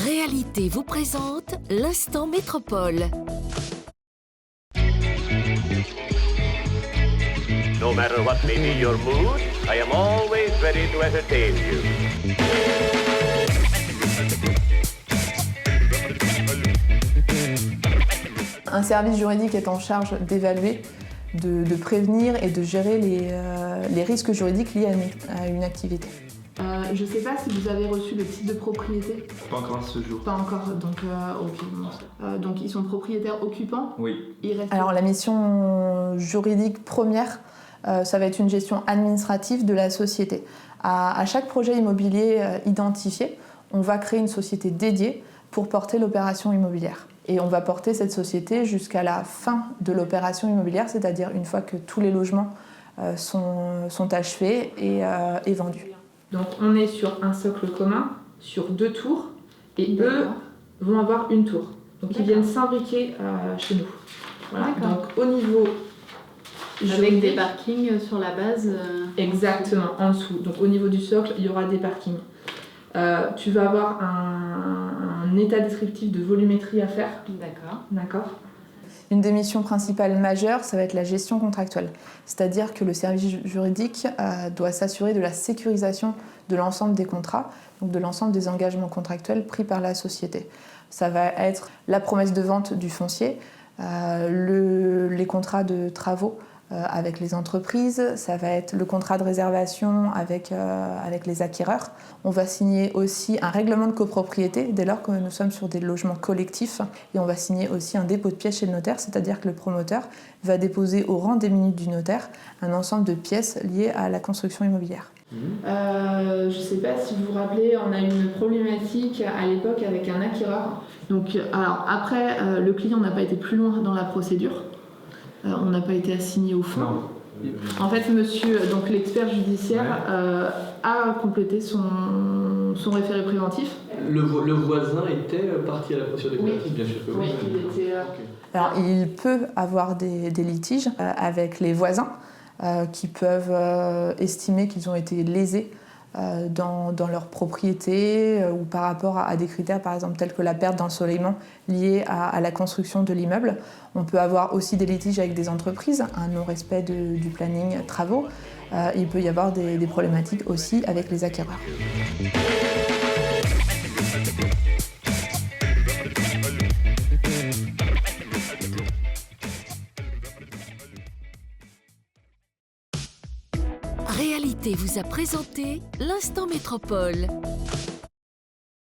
Réalité vous présente l'instant métropole. No matter what may be your mood, I am always ready to entertain you. Un service juridique est en charge d'évaluer, de prévenir et de gérer les risques juridiques liés à une activité. Je ne sais pas si vous avez reçu le titre de propriété. Pas encore à ce jour. Pas encore, donc ok. Donc ils sont propriétaires occupants. Oui. Alors la mission juridique première, ça va être une gestion administrative de la société. À chaque projet immobilier identifié, on va créer une société dédiée pour porter l'opération immobilière. Et on va porter cette société jusqu'à la fin de l'opération immobilière, c'est-à-dire une fois que tous les logements sont achevés et vendus. Donc on est sur un socle commun, sur 2 tours, et eux vont avoir une tour. Donc ils viennent s'imbriquer chez nous. Voilà. Donc au niveau avec des parkings sur la base. Exactement, en dessous. Donc au niveau du socle, il y aura des parkings. Tu vas avoir un état descriptif de volumétrie à faire. D'accord. Une des missions principales majeures, ça va être la gestion contractuelle. C'est-à-dire que le service juridique doit s'assurer de la sécurisation de l'ensemble des contrats, donc de l'ensemble des engagements contractuels pris par la société. Ça va être la promesse de vente du foncier, les contrats de travaux avec les entreprises, ça va être le contrat de réservation avec les acquéreurs. On va signer aussi un règlement de copropriété dès lors que nous sommes sur des logements collectifs, et on va signer aussi un dépôt de pièces chez le notaire, c'est-à-dire que le promoteur va déposer au rang des minutes du notaire un ensemble de pièces liées à la construction immobilière. Je ne sais pas si vous vous rappelez, on a eu une problématique à l'époque avec un acquéreur. Donc, alors après, le client n'a pas été plus loin dans la procédure. On n'a pas été assigné au fond. Non. En fait, monsieur, donc l'expert judiciaire, a complété son référé préventif. Le voisin était parti à la procédure déclarative, bien sûr que oui. Il était, Alors, il peut avoir des litiges avec les voisins qui peuvent estimer qu'ils ont été lésés dans leur propriété ou par rapport à des critères, par exemple, tels que la perte d'ensoleillement liée à la construction de l'immeuble. On peut avoir aussi des litiges avec des entreprises, un non-respect du planning travaux. Il peut y avoir des problématiques aussi avec les acquéreurs. Réalité vous a présenté l'instant métropole.